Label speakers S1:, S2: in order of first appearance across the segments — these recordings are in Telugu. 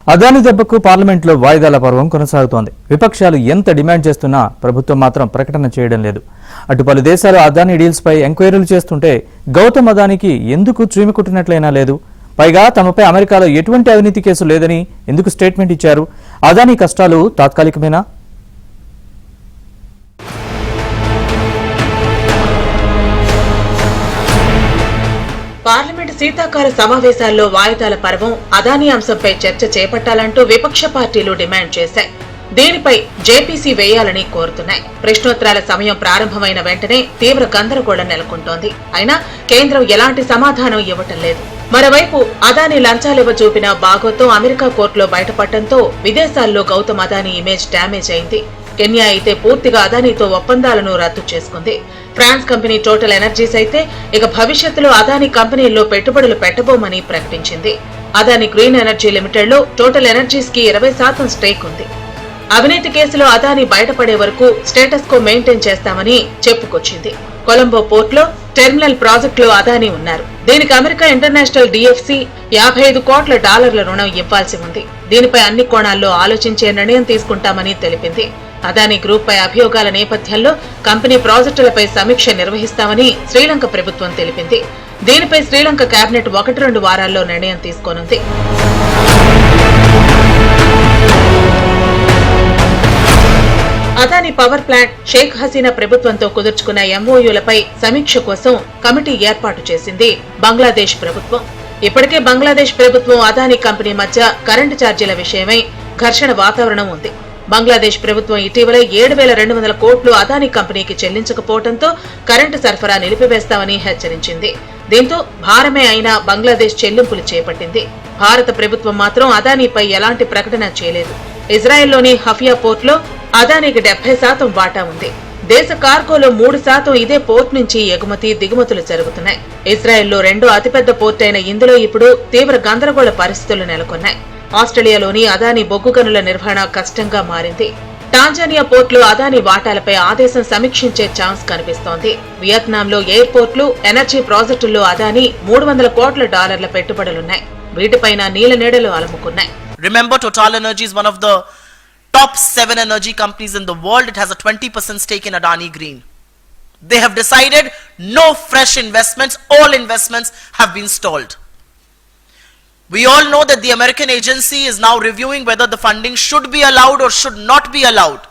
S1: అదాని దెబ్బకు పార్లమెంట్లో వాయిదాల పర్వం కొనసాగుతోంది. విపక్షాలు ఎంత డిమాండ్ చేస్తున్నా ప్రభుత్వం మాత్రం ప్రకటన చేయడం లేదు. అటు పలు దేశాలు అదాని డీల్స్ పై ఎంక్వైరీలు చేస్తుంటే గౌతమ్ అదానికి ఎందుకు చీమికుట్టినట్లయినా లేదు. పైగా తమపై అమెరికాలో ఎటువంటి అవినీతి కేసు లేదని ఎందుకు స్టేట్మెంట్ ఇచ్చారు? అదాని కష్టాలు తాత్కాలికమేనా?
S2: పార్లమెంటు శీతాకాల సమావేశాల్లో వాయిదాల పర్వం అదానీ అంశంపై చర్చ చేపట్టాలంటూ విపక్ష పార్టీలు డిమాండ్ చేశాయి. దీనిపై జేపీసీ వేయాలని కోరుతున్నాయి. ప్రశ్నోత్తరాల సమయం ప్రారంభమైన వెంటనే తీవ్ర గందరగోళం నెలకొంటోంది. అయినా కేంద్రం ఎలాంటి సమాధానం ఇవ్వటం లేదు. మరోవైపు అదానీ లంచాలివ్వ చూపిన బాగోతం అమెరికా కోర్టులో బయటపడటంతో విదేశాల్లో గౌతమ్ అదానీ ఇమేజ్ డ్యామేజ్ అయింది. కెన్యా అయితే పూర్తిగా అదానీతో ఒప్పందాలను రద్దు చేసుకుంది. ఫ్రాన్స్ కంపెనీ టోటల్ ఎనర్జీస్ అయితే ఇక భవిష్యత్తులో అదానీ కంపెనీల్లో పెట్టుబడులు పెట్టబోమని ప్రకటించింది. అదానీ గ్రీన్ ఎనర్జీ లిమిటెడ్ లో టోటల్ ఎనర్జీస్ కి 20% స్టేక్ ఉంది. అవినీతి కేసులో అదానీ బయటపడే వరకు స్టేటస్ కో మెయింటైన్ చేస్తామని చెప్పుకొచ్చింది. కొలంబో పోర్ట్ లో టెర్మినల్ ప్రాజెక్టులో అదానీ ఉన్నారు. దీనికి అమెరికా ఇంటర్నేషనల్ డిఎఫ్సి $55 కోట్ల రుణం ఇవ్వాల్సి ఉంది. దీనిపై అన్ని కోణాల్లో ఆలోచించే నిర్ణయం తీసుకుంటామని తెలిపింది. అదానీ గ్రూప్ పై అభియోగాల నేపథ్యంలో కంపెనీ ప్రాజెక్టులపై సమీక్ష నిర్వహిస్తామని శ్రీలంక ప్రభుత్వం తెలిపింది. దీనిపై శ్రీలంక కేబినెట్ 1-2 వారాల్లో నిర్ణయం తీసుకోనుంది. అదానీ పవర్ ప్లాంట్ షేక్ హసీనా ప్రభుత్వంతో కుదుర్చుకున్న ఎంఓయూలపై సమీక్ష కోసం కమిటీ ఏర్పాటు చేసింది బంగ్లాదేశ్ ప్రభుత్వం. ఇప్పటికే బంగ్లాదేశ్ ప్రభుత్వం అదానీ కంపెనీ మధ్య కరెంటు ఛార్జీల విషయమై ఘర్షణ వాతావరణం ఉంది. బంగ్లాదేశ్ ప్రభుత్వం ఇటీవల 7,200 కోట్లు అదానీ కంపెనీకి చెల్లించకపోవడంతో కరెంటు సరఫరా నిలిపివేస్తామని హెచ్చరించింది. దీంతో భారమే అయినా బంగ్లాదేశ్ చెల్లింపులు చేపట్టింది. భారత ప్రభుత్వం మాత్రం అదానీపై ఎలాంటి ప్రకటన చేయలేదు. ఇజ్రాయెల్లోని హఫియా పోర్టులో అదానీకి 70% వాటా ఉంది. దేశ కార్గోలో 3% ఇదే పోర్ట్ నుంచి ఎగుమతి దిగుమతులు జరుగుతున్నాయి. ఇజ్రాయెల్లో రెండో అతిపెద్ద పోర్ట్ అయిన ఇందులో ఇప్పుడు తీవ్ర గందరగోళ పరిస్థితులు నెలకొన్నాయి. ఆస్ట్రేలియాలోని అదానీ బొగ్గు గనుల నిర్వహణ కష్టంగా మారింది. టాంజానియా పోర్టులో అదానీ వాటాలపై ఆదేశం సమీక్షించే ఛాన్స్ కనిపిస్తోంది. వియత్నాంలో ఎయిర్పోర్ట్లు, ఎనర్జీ ప్రాజెక్టుల్లో అదానీ $300 కోట్ల పెట్టుబడులున్నాయి. వీటిపైన నీల నీడలు అలముకున్నాయి.
S3: Remember, Total Energy is one of the top 7 energy companies in the world. It has a 20% stake in Adani Green. They have decided no fresh investments. All investments have been stalled. We all know that the American agency is now reviewing whether the funding should be allowed or should not be allowed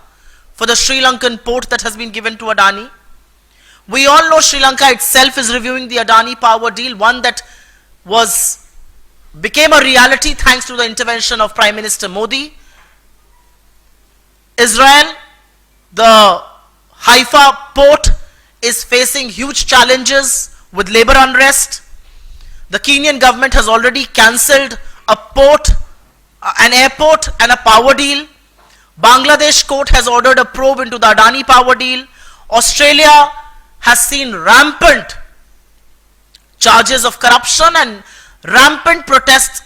S3: for the Sri Lankan port that has been given to Adani. We all know Sri Lanka itself is reviewing the Adani power deal, one that became a reality thanks to the intervention of Prime Minister Modi. Israel, the Haifa port is facing huge challenges with labor unrest. The Kenyan government has already cancelled a port, an airport and a power deal. Bangladesh court has ordered a probe into the Adani power deal. Australia has seen rampant charges of corruption and rampant protests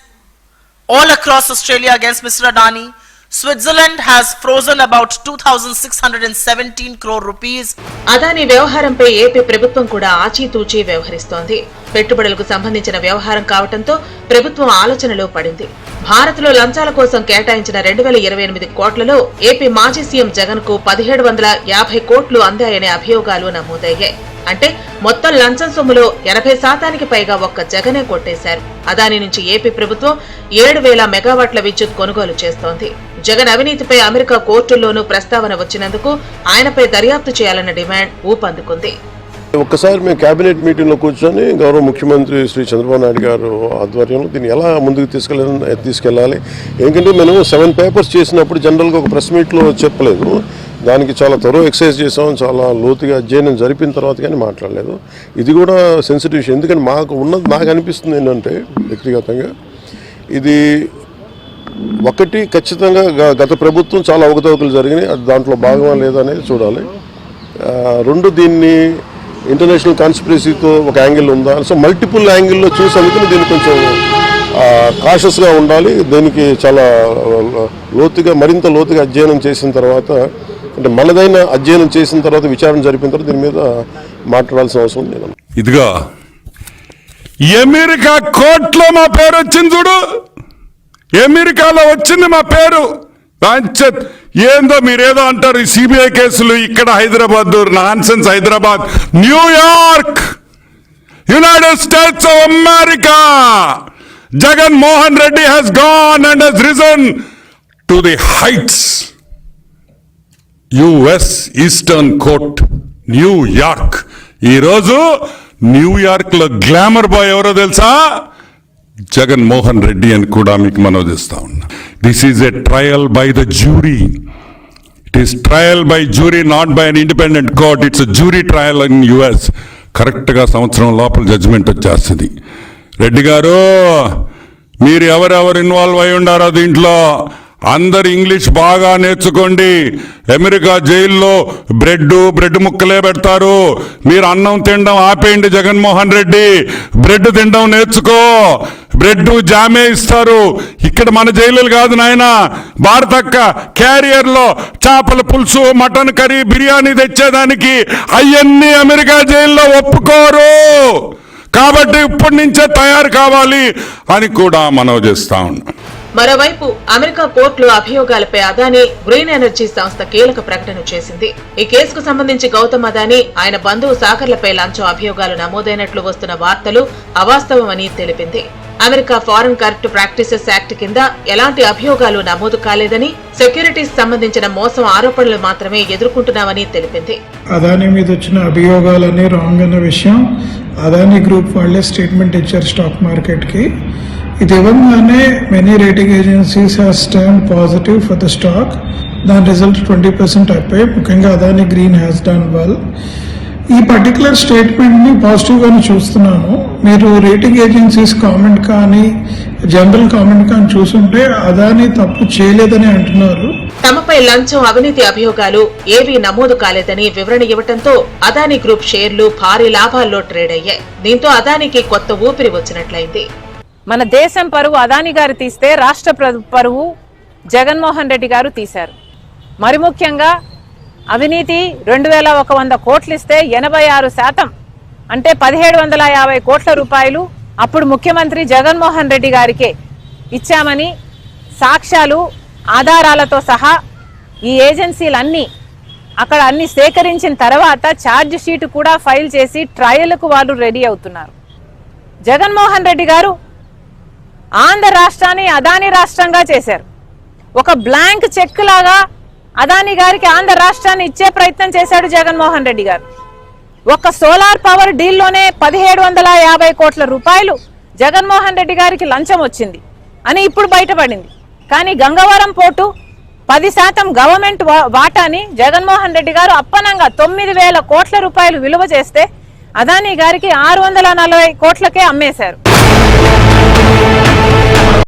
S3: all across Australia against Mr. Adani. Switzerland has frozen about 2,617 crore rupees.
S2: Adani వ్యవహారంపై ఏపీ ప్రభుత్వం కూడా ఆచితూచి వ్యవహరిస్తోంది. పెట్టుబడులకు సంబంధించిన వ్యవహారం కావడంతో ప్రభుత్వం ఆలోచనలో పడింది. భారత్లో లంచాల కోసం కేటాయించిన 2028 కోట్లలో ఏపీ మాజీ సీఎం జగన్ కు 1,750 కోట్లు అందాయనే అభియోగాలు నమోదయ్యాయి. అంటే మొత్తం లంచం సొమ్ములో 80% పైగా ఒక్క జగనే కొట్టేశారు. అదానీ నుంచి ఏపీ ప్రభుత్వం 7,000 మెగావాట్ల విద్యుత్ కొనుగోలు చేస్తోంది. జగన్ అవినీతిపై అమెరికా కోర్టుల్లోనూ ప్రస్తావన వచ్చినందుకు ఆయనపై దర్యాప్తు చేయాలన్న డిమాండ్ ఊపందుకుంది.
S4: ఒక్కసారి మేము కేబినెట్ మీటింగ్లో కూర్చొని గౌరవ ముఖ్యమంత్రి శ్రీ చంద్రబాబు నాయుడు గారు ఆధ్వర్యంలో దీన్ని ఎలా ముందుకు తీసుకెళ్ళాలి. ఎందుకంటే మేము 7 పేపర్స్ చేసినప్పుడు జనరల్గా ఒక ప్రెస్ మీట్లో చెప్పలేదు. దానికి చాలా త్వరగా ఎక్సర్సైజ్ చేసాం, చాలా లోతుగా అధ్యయనం జరిపిన తర్వాత కానీ మాట్లాడలేదు. ఇది కూడా సెన్సిటివ్ విషయం. ఎందుకంటే నాకు అనిపిస్తుంది ఏంటంటే వ్యక్తిగతంగా ఇది ఒకటి ఖచ్చితంగా గత ప్రభుత్వం చాలా అవకతవకలు జరిగినాయి, అది దాంట్లో భాగమా లేదా అనేది చూడాలి. 2 దీన్ని ఇంటర్నేషనల్ కాన్స్పిరసీతో ఒక యాంగిల్ ఉందా, సో మల్టిపుల్ యాంగిల్లో చూసేందుకు దీన్ని కొంచెం కాషస్గా ఉండాలి. దీనికి చాలా మరింత లోతుగా అధ్యయనం చేసిన తర్వాత, అంటే మనదైన అధ్యయనం చేసిన తర్వాత, విచారణ జరిపిన తర్వాత దీని మీద మాట్లాడాల్సిన అవసరం ఉంది.
S5: ఇదిగా అమెరికా కోర్టులో మా పేరు వచ్చింది చూడు, అమెరికాలో వచ్చింది మా పేరు. ఏందో మీరేదో అంటారు ఈ సిబిఐ కేసులు, ఇక్కడ Hyderabad nonsense. Hyderabad, New York, United states of America. Jagan Mohan Reddy has gone and has risen to the heights. US Eastern Court, New York. ఈరోజు న్యూయార్క్ లో గ్లామర్ బాయ్ ఎవరో తెలుసా? జగన్ మోహన్ రెడ్డి అని కూడా మీకు మనోదిస్తా ఉన్నా. This is a trial by the jury. It is trial by jury, not by an independent court. It's jury trial in US. కరెక్ట్గా సంవత్సరం లోపల జడ్జిమెంట్ వచ్చేస్తుంది. రెడ్డి గారు, మీరు ఎవరెవరు ఇన్వాల్వ్ అయి ఉండారో దీంట్లో అందరు ఇంగ్లీష్ బాగా నేర్చుకోండి. అమెరికా జైల్లో బ్రెడ్ ముక్కలే పెడతారు. మీరు అన్నం తినడం ఆపేయండి. జగన్మోహన్ రెడ్డి, బ్రెడ్ తినడం నేర్చుకో. బ్రెడ్ జామే ఇస్తారు. ఇక్కడ మన జైలులు కాదు నాయన. భారతక్క క్యారియర్లో చేపల పులుసు, మటన్ కర్రీ, బిర్యానీ తెచ్చేదానికి అవన్నీ అమెరికా జైల్లో ఒప్పుకోరు. కాబట్టి ఇప్పటి నుంచే తయారు కావాలి అని కూడా మనవి చేస్తా ఉన్నాం.
S2: మరోవైపు అమెరికా కోర్టులో అభియోగాలపై అదానీ గ్రీన్ ఎనర్జీ సంస్థ కీలక ప్రకటన చేసింది. ఈ కేసుకు సంబంధించి గౌతమ్ అదానీ, ఆయన బంధువు సాగర్లపై లంచం అభియోగాలు నమోదైనట్లు వస్తున్న వార్తలు అవాస్తవమని తెలిపింది. America foreign corrupt practices act కింద ఎలాంటి అభియోగాలు నమోదు కాలేదని, సెక్యూరిటీస్ సంబంధించిన మోసం ఆరోపణలు మాత్రమే ఎదుర్కొంటున్నామని తెలిపింది.
S6: అదానీ మీద వచ్చిన అభియోగాలన్నీ రాంగ్ అన్న విషయం అదానీ గ్రూప్ వాళ్లే స్టేట్మెంట్ ఇచ్చారు స్టాక్ మార్కెట్ కి. ఇది ఇవ్వగానే many rating agencies have stand positive for the stock. దాని రిజల్ట్ 20% అయిపోయి, ముఖ్యంగా Adani green has done well. ఈ పర్టికులర్ స్టేట్మెంట్ ని పాజిటివ్ గానే చూస్తున్నాను. మీరు రేటింగ్ ఏజెన్సీస్ కామెంట్ కానీ జనరల్ కామెంట్ కానీ చూసుంటే అదానీ తప్పు చేయలేదని అంటున్నారు.
S2: తమపై లంచం, అవినీతి అభియోగాలు ఏవీ నమోదు కాలేదని వివరణ ఇవ్వడంతో అదానీ గ్రూప్ షేర్లు భారీ లాభాల్లో ట్రేడ్ అయ్యాయి. దీంతో అదానీకి కొత్త ఊపిరి వచ్చినట్లయింది.
S7: మన దేశం పరువు అదానీ గారు తీస్తే రాష్ట్ర పరువు జగన్మోహన్ రెడ్డి గారు తీశారు. మరి ముఖ్యంగా అవినీతి 2100 కోట్లు ఇస్తే 86% అంటే 1750 కోట్ల రూపాయలు అప్పుడు ముఖ్యమంత్రి జగన్మోహన్ రెడ్డి గారికే ఇచ్చామని సాక్ష్యాలు, ఆధారాలతో సహా ఈ ఏజెన్సీలన్నీ అక్కడ అన్ని సేకరించిన తర్వాత ఛార్జ్ షీట్ కూడా ఫైల్ చేసి ట్రయల్కు వాళ్ళు రెడీ అవుతున్నారు. జగన్మోహన్ రెడ్డి గారు ఆంధ్ర రాష్ట్రాన్ని అదానీ రాష్ట్రంగా చేశారు. ఒక బ్లాంక్ చెక్ లాగా అదానీ గారికి ఆంధ్ర రాష్ట్రాన్ని ఇచ్చే ప్రయత్నం చేశాడు జగన్మోహన్ రెడ్డి గారు. ఒక సోలార్ పవర్ డీల్లోనే 1750 కోట్ల రూపాయలు జగన్మోహన్ రెడ్డి గారికి లంచం వచ్చింది అని ఇప్పుడు బయటపడింది. కానీ గంగవరం పోర్టు 10% గవర్నమెంట్ వాటాని జగన్మోహన్ రెడ్డి గారు అప్పనంగా 9000 కోట్ల రూపాయలు విలువ చేస్తే అదానీ గారికి 640 కోట్లకే అమ్మేశారు.